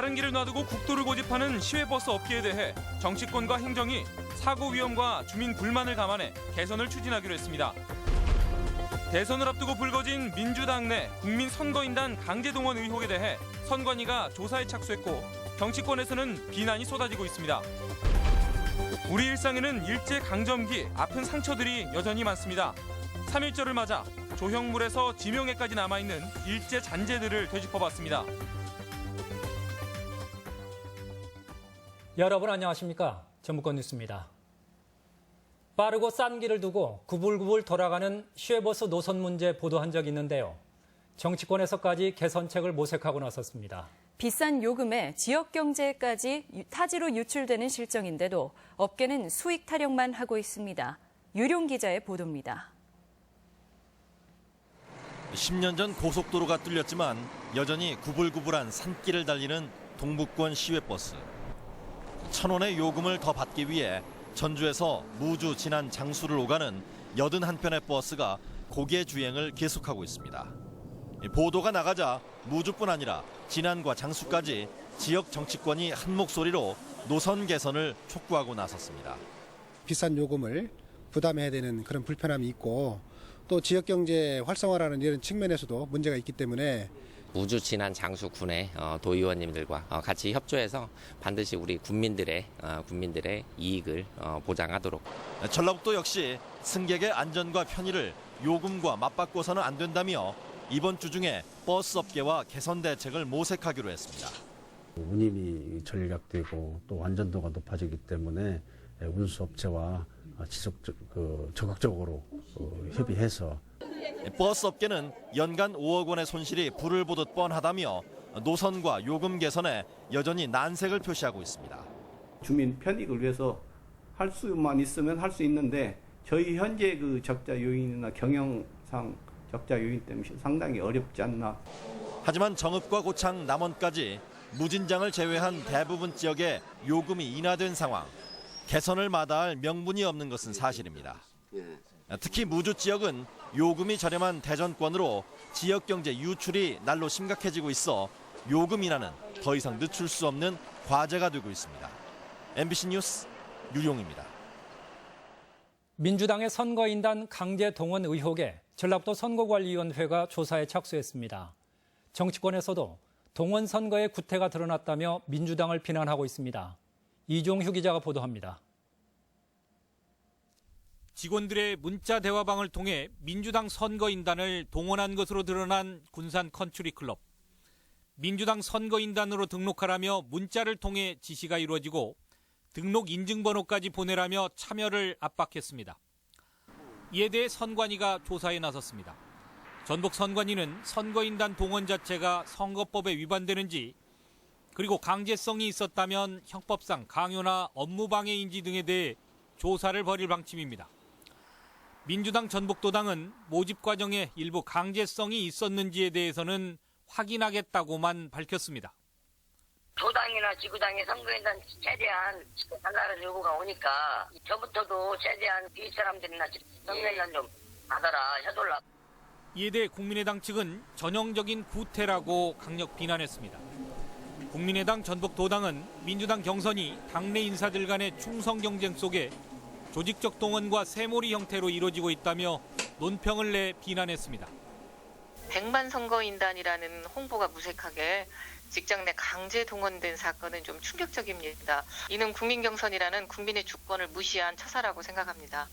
다른 길을 놔두고 국도를 고집하는 시외버스 업계에 대해 정치권과 행정이 사고 위험과 주민 불만을 감안해 개선을 추진하기로 했습니다. 대선을 앞두고 불거진 민주당 내 국민선거인단 강제동원 의혹에 대해 선관위가 조사에 착수했고 정치권에서는 비난이 쏟아지고 있습니다. 우리 일상에는 일제강점기 아픈 상처들이 여전히 많습니다. 3.1절을 맞아 조형물에서 지명에까지 남아있는 일제 잔재들을 되짚어봤습니다. 여러분 안녕하십니까? 전북권 뉴스입니다. 빠르고 싼 길을 두고 구불구불 돌아가는 시외버스 노선 문제 보도한 적이 있는데요. 정치권에서까지 개선책을 모색하고 나섰습니다. 비싼 요금에 지역 경제까지 타지로 유출되는 실정인데도 업계는 수익 타령만 하고 있습니다. 유룡 기자의 보도입니다. 10년 전 고속도로가 뚫렸지만 여전히 구불구불한 산길을 달리는 동북권 시외버스. 1,000원의 요금을 더 받기 위해 전주에서 무주, 진안, 장수를 오가는 81편의 버스가 고개 주행을 계속하고 있습니다. 보도가 나가자 무주뿐 아니라 진안과 장수까지 지역 정치권이 한 목소리로 노선 개선을 촉구하고 나섰습니다. 비싼 요금을 부담해야 되는 그런 불편함이 있고 또 지역 경제 활성화라는 이런 측면에서도 문제가 있기 때문에 무주, 진안, 장수 군의 도의원님들과 같이 협조해서 반드시 우리 국민들의 이익을 보장하도록. 전라북도 역시 승객의 안전과 편의를 요금과 맞바꿔서는 안 된다며 이번 주 중에 버스 업계와 개선 대책을 모색하기로 했습니다. 운임이 전략되고 또 안전도가 높아지기 때문에 운수업체와 적극적으로 협의해서 버스 업계는 연간 5억 원의 손실이 불을 보듯 뻔하다며 노선과 요금 개선에 여전히 난색을 표시하고 있습니다. 주민 편익을 위해서 할 수만 있으면 할 수 있는데 저희 현재 그 적자 요인이나 경영상 적자 요인 때문에 상당히 어렵지 않나. 하지만 정읍과 고창, 남원까지 무진장을 제외한 대부분 지역에 요금이 인하된 상황. 개선을 마다할 명분이 없는 것은 사실입니다. 특히 무주 지역은 요금이 저렴한 대전권으로 지역 경제 유출이 날로 심각해지고 있어 요금 인하는 더 이상 늦출 수 없는 과제가 되고 있습니다. MBC 뉴스 유용입니다. 민주당의 선거인단 강제 동원 의혹에 전라북도 선거관리위원회가 조사에 착수했습니다. 정치권에서도 동원 선거의 구태가 드러났다며 민주당을 비난하고 있습니다. 이종휴 기자가 보도합니다. 직원들의 문자 대화방을 통해 민주당 선거인단을 동원한 것으로 드러난 군산 컨츄리클럽. 민주당 선거인단으로 등록하라며 문자를 통해 지시가 이루어지고 등록 인증번호까지 보내라며 참여를 압박했습니다. 이에 대해 선관위가 조사에 나섰습니다. 전북 선관위는 선거인단 동원 자체가 선거법에 위반되는지 그리고 강제성이 있었다면 형법상 강요나 업무방해인지 등에 대해 조사를 벌일 방침입니다. 민주당 전북도당은 모집 과정에 일부 강제성이 있었는지에 대해서는 확인하겠다고만 밝혔습니다. 도당이나 지구당의 선거인단 최대한 달라는 요구가 오니까 저부터도 최대한 이 사람들이나 선거인단 좀 받아라 해달라. 이에 대해 국민의당 측은 전형적인 구태라고 강력 비난했습니다. 국민의당 전북도당은 민주당 경선이 당내 인사들 간의 충성 경쟁 속에 조직적 동원과 세몰이 형태로 이루어지고 있다며 논평을 내 비난했습니다. 백만 선거인단이라는 홍보가 무색하게 직장 내 강제 동원된 사건은 좀 충격적입니다. 이는 국민 경선이라는 국민의 주권을 무시한 처사라고 생각합니다.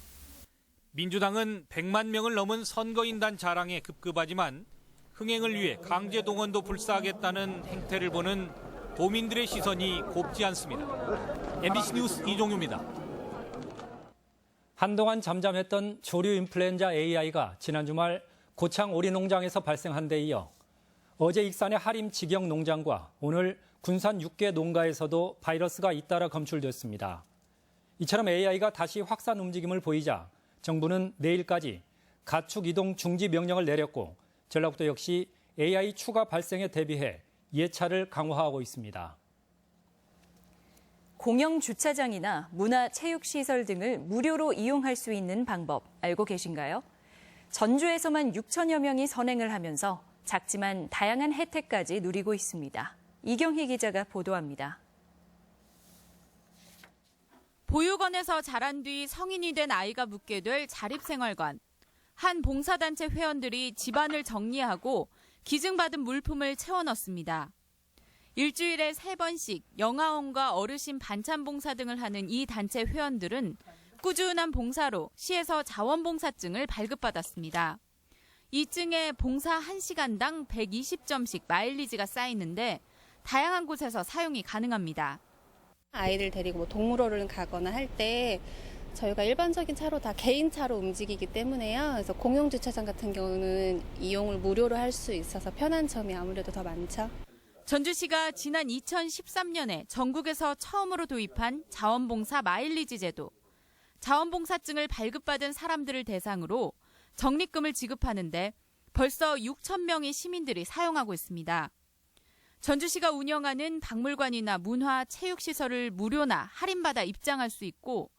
민주당은 100만 명을 넘은 선거인단 자랑에 급급하지만 흥행을 위해 강제 동원도 불사하겠다는 행태를 보는 도민들의 시선이 곱지 않습니다. MBC 뉴스 이종유입니다. 한동안 잠잠했던 조류 인플루엔자 AI가 지난 주말 고창 오리농장에서 발생한 데 이어 어제 익산의 하림 직영 농장과 오늘 군산 6개 농가에서도 바이러스가 잇따라 검출됐습니다. 이처럼 AI가 다시 확산 움직임을 보이자 정부는 내일까지 가축 이동 중지 명령을 내렸고 전라북도 역시 AI 추가 발생에 대비해 예찰을 강화하고 있습니다. 공영 주차장이나 문화체육시설 등을 무료로 이용할 수 있는 방법 알고 계신가요? 전주에서만 6천여 명이 선행을 하면서 작지만 다양한 혜택까지 누리고 있습니다. 이경희 기자가 보도합니다. 보육원에서 자란 뒤 성인이 된 아이가 묵게 될 자립생활관. 한 봉사단체 회원들이 집안을 정리하고 기증받은 물품을 채워 넣습니다. 일주일에 3번씩 영아원과 어르신 반찬 봉사 등을 하는 이 단체 회원들은 꾸준한 봉사로 시에서 자원봉사증을 발급받았습니다. 이 증에 봉사 1시간당 120점씩 마일리지가 쌓이는데 다양한 곳에서 사용이 가능합니다. 아이들 데리고 동물원을 가거나 할 때 저희가 일반적인 차로 다 개인차로 움직이기 때문에요. 그래서 공용주차장 같은 경우는 이용을 무료로 할 수 있어서 편한 점이 아무래도 더 많죠. 전주시가 지난 2013년에 전국에서 처음으로 도입한 자원봉사 마일리지 제도. 자원봉사증을 발급받은 사람들을 대상으로 적립금을 지급하는데 벌써 6천 명의 시민들이 사용하고 있습니다. 전주시가 운영하는 박물관이나 문화, 체육시설을 무료나 할인받아 입장할 수 있고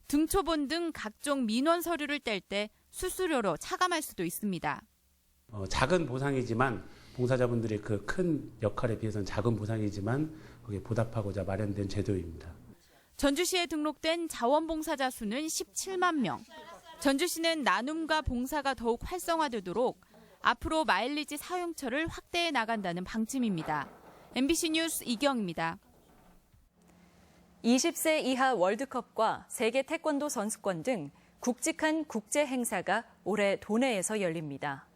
등초본 등 각종 민원 서류를 뗄 때 수수료로 차감할 수도 있습니다. 작은 보상이지만 봉사자분들의 그 큰 역할에 비해서는 작은 보상이지만 거기에 보답하고자 마련된 제도입니다. 전주시에 등록된 자원봉사자 수는 17만 명. 전주시는 나눔과 봉사가 더욱 활성화되도록 앞으로 마일리지 사용처를 확대해 나간다는 방침입니다. MBC 뉴스 이경입니다. 20세 이하 월드컵과 세계 태권도 선수권 등 굵직한 국제 행사가 올해 도내에서 열립니다.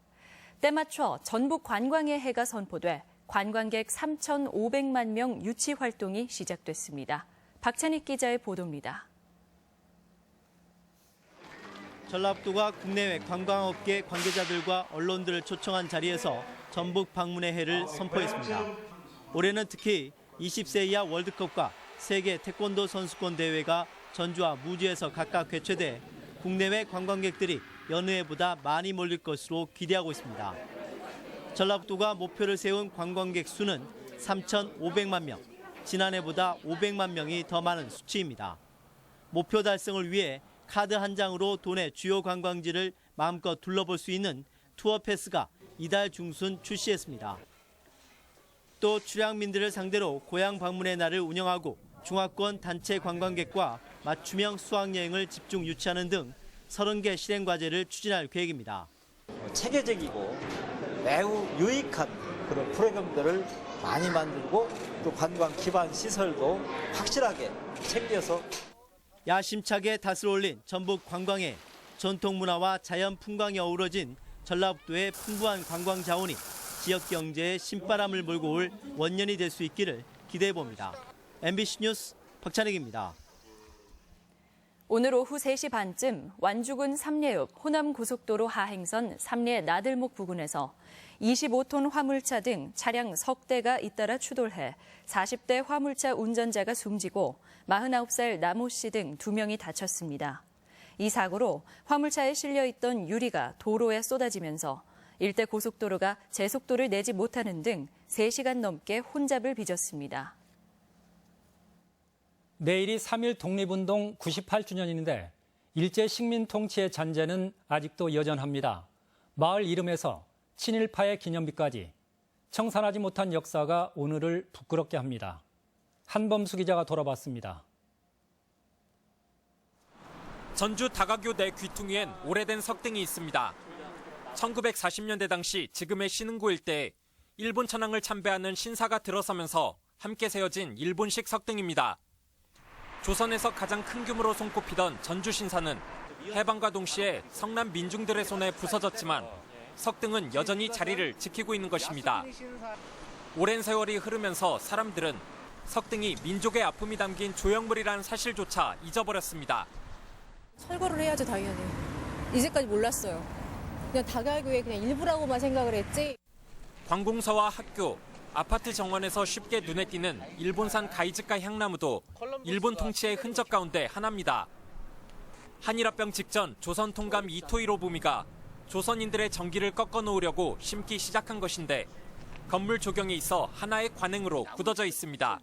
때맞춰 전북 관광의 해가 선포돼 관광객 3,500만 명 유치 활동이 시작됐습니다. 박찬익 기자의 보도입니다. 전라북도가 국내외 관광업계 관계자들과 언론들을 초청한 자리에서 전북 방문의 해를 선포했습니다. 올해는 특히 20세 이하 월드컵과 세계 태권도 선수권 대회가 전주와 무주에서 각각 개최돼 국내외 관광객들이 여느 해보다 많이 몰릴 것으로 기대하고 있습니다. 전라북도가 목표를 세운 관광객 수는 3,500만 명, 지난해보다 500만 명이 더 많은 수치입니다. 목표 달성을 위해 카드 한 장으로 도내 주요 관광지를 마음껏 둘러볼 수 있는 투어 패스가 이달 중순 출시했습니다. 또 출향민들을 상대로 고향 방문의 날을 운영하고 중화권 단체 관광객과 맞춤형 수학여행을 집중 유치하는 등 30개 실행 과제를 추진할 계획입니다. 체계적이고 매우 유익한 그런 프로그램들을 많이 만들고 또 관광 기반 시설도 확실하게 챙겨서 야심차게 닷을 올린 전북 관광에 전통 문화와 자연 풍광이 어우러진 전라북도의 풍부한 관광 자원이 지역 경제에 신바람을 몰고 올 원년이 될 수 있기를 기대해 봅니다. MBC 뉴스 박찬익입니다. 오늘 오후 3시 반쯤 완주군 삼례읍 호남고속도로 하행선 삼례 나들목 부근에서 25톤 화물차 등 차량 석 대가 잇따라 추돌해 40대 화물차 운전자가 숨지고 49살 남호 씨 등 2명이 다쳤습니다. 이 사고로 화물차에 실려 있던 유리가 도로에 쏟아지면서 일대 고속도로가 제속도를 내지 못하는 등 3시간 넘게 혼잡을 빚었습니다. 내일이 3.1 독립운동 98주년인데 일제 식민 통치의 잔재는 아직도 여전합니다. 마을 이름에서 친일파의 기념비까지 청산하지 못한 역사가 오늘을 부끄럽게 합니다. 한범수 기자가 돌아봤습니다. 전주 다가교 내 귀퉁이엔 오래된 석등이 있습니다. 1940년대 당시 지금의 신흥고 일대에 일본 천황을 참배하는 신사가 들어서면서 함께 세워진 일본식 석등입니다. 조선에서 가장 큰 규모로 손꼽히던 전주 신사는 해방과 동시에 성남 민중들의 손에 부서졌지만 석등은 여전히 자리를 지키고 있는 것입니다. 오랜 세월이 흐르면서 사람들은 석등이 민족의 아픔이 담긴 조형물이라는 사실조차 잊어버렸습니다. 철거를 해야죠, 당연히. 이제까지 몰랐어요. 그냥 다가교의 그냥 일부라고만 생각을 했지. 관공서와 학교, 아파트 정원에서 쉽게 눈에 띄는 일본산 가이즈카 향나무도 일본 통치의 흔적 가운데 하나입니다. 한일합병 직전 조선 통감 이토 히로부미가 조선인들의 정기를 꺾어놓으려고 심기 시작한 것인데 건물 조경에 있어 하나의 관행으로 굳어져 있습니다.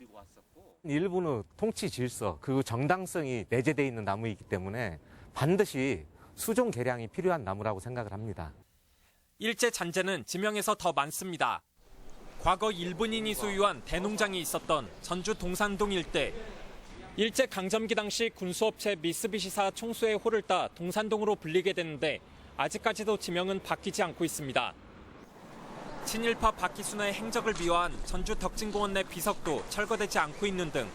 일본의 통치 질서, 그 정당성이 내재되어 있는 나무이기 때문에 반드시 수종 개량이 필요한 나무라고 생각을 합니다. 일제 잔재는 지명에서 더 많습니다. 과거 일본인이 소유한 대농장이 있었던 전주 동산동 일대. 일제 강점기 당시 군수업체 미쓰비시사 총수의 호를 따 동산동으로 불리게 됐는데 아직까지도 지명은 바뀌지 않고 있습니다. 친일파 박기순의 행적을 미화한 전주 덕진공원 내 비석도 철거되지 않고 있는 등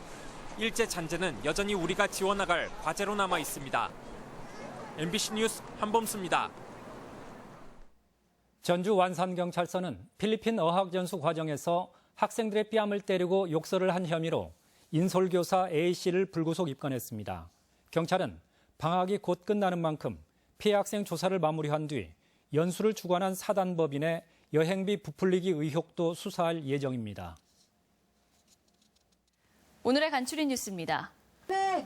일제 잔재는 여전히 우리가 지워나갈 과제로 남아 있습니다. MBC 뉴스 한범수입니다. 전주 완산경찰서는 필리핀 어학연수 과정에서 학생들의 뺨을 때리고 욕설을 한 혐의로 인솔교사 A씨를 불구속 입건했습니다. 경찰은 방학이 곧 끝나는 만큼 피해 학생 조사를 마무리한 뒤 연수를 주관한 사단법인의 여행비 부풀리기 의혹도 수사할 예정입니다. 오늘의 간추린 뉴스입니다.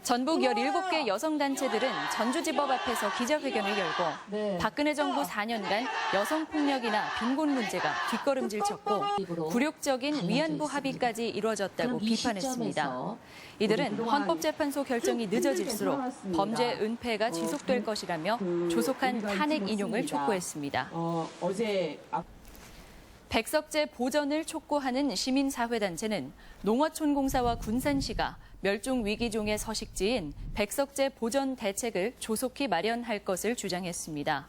전북 17개 여성단체들은 전주지법 앞에서 기자회견을 열고 박근혜 정부 4년간 여성폭력이나 빈곤 문제가 뒷걸음질 쳤고 굴욕적인 위안부 합의까지 이루어졌다고 비판했습니다. 이들은 헌법재판소 결정이 늦어질수록 범죄 은폐가 지속될 것이라며 조속한 탄핵 인용을 촉구했습니다. 백석제 보전을 촉구하는 시민사회단체는 농어촌공사와 군산시가 멸종위기종의 서식지인 백석제 보전 대책을 조속히 마련할 것을 주장했습니다.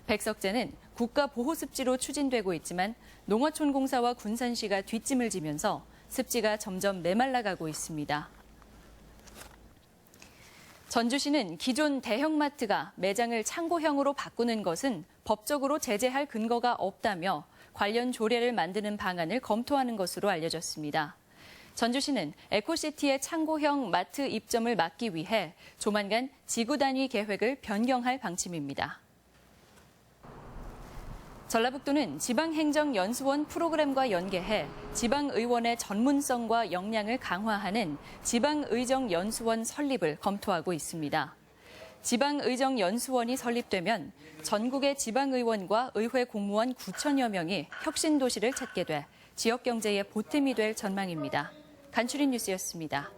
백석제는 국가보호습지로 추진되고 있지만 농어촌공사와 군산시가 뒷짐을 지면서 습지가 점점 메말라가고 있습니다. 전주시는 기존 대형마트가 매장을 창고형으로 바꾸는 것은 법적으로 제재할 근거가 없다며 관련 조례를 만드는 방안을 검토하는 것으로 알려졌습니다. 전주시는 에코시티의 창고형 마트 입점을 막기 위해 조만간 지구 단위 계획을 변경할 방침입니다. 전라북도는 지방행정연수원 프로그램과 연계해 지방의원의 전문성과 역량을 강화하는 지방의정연수원 설립을 검토하고 있습니다. 지방의정연수원이 설립되면 전국의 지방의원과 의회 공무원 9천여 명이 혁신도시를 찾게 돼 지역경제의 보탬이 될 전망입니다. 간추린 뉴스였습니다.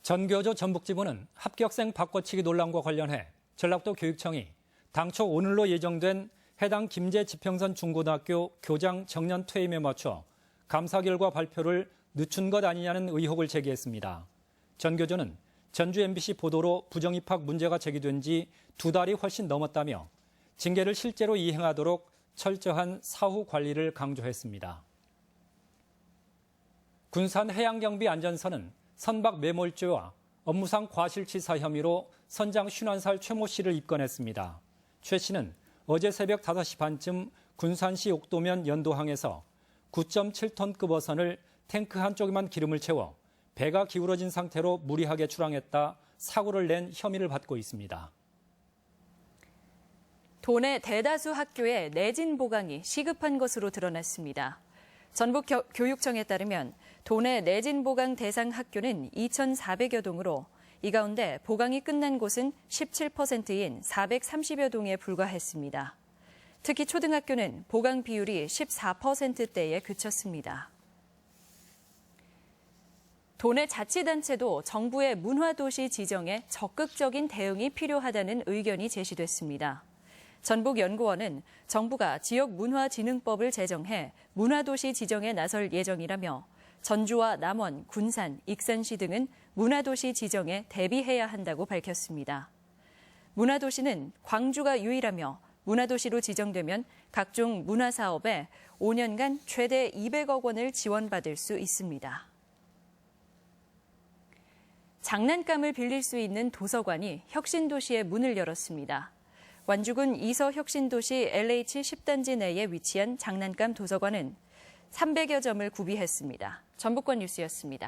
전교조 전북지부는 합격생 바꿔치기 논란과 관련해 전라북도 교육청이 당초 오늘로 예정된 해당 김제지평선 중고등학교 교장 정년 퇴임에 맞춰 감사 결과 발표를 늦춘 것 아니냐는 의혹을 제기했습니다. 전교조는 전주 MBC 보도로 부정입학 문제가 제기된 지 2달이 훨씬 넘었다며 징계를 실제로 이행하도록 철저한 사후 관리를 강조했습니다. 군산해양경비안전선은 선박 매몰죄와 업무상 과실치사 혐의로 선장 50살 최모 씨를 입건했습니다. 최 씨는 어제 새벽 5시 반쯤 군산시 옥도면 연도항에서 9.7톤급 어선을 탱크 한쪽에만 기름을 채워 배가 기울어진 상태로 무리하게 출항했다 사고를 낸 혐의를 받고 있습니다. 도내 대다수 학교에 내진 보강이 시급한 것으로 드러났습니다. 전북교육청에 따르면 도내 내진 보강 대상 학교는 2,400여 동으로 이 가운데 보강이 끝난 곳은 17%인 430여 동에 불과했습니다. 특히 초등학교는 보강 비율이 14%대에 그쳤습니다. 도내 자치단체도 정부의 문화도시 지정에 적극적인 대응이 필요하다는 의견이 제시됐습니다. 전북연구원은 정부가 지역문화진흥법을 제정해 문화도시 지정에 나설 예정이라며 전주와 남원, 군산, 익산시 등은 문화도시 지정에 대비해야 한다고 밝혔습니다. 문화도시는 광주가 유일하며 문화도시로 지정되면 각종 문화사업에 5년간 최대 200억 원을 지원받을 수 있습니다. 장난감을 빌릴 수 있는 도서관이 혁신도시의 문을 열었습니다. 완주군 이서혁신도시 LH 10단지 내에 위치한 장난감 도서관은 300여 점을 구비했습니다. 전북권 뉴스였습니다.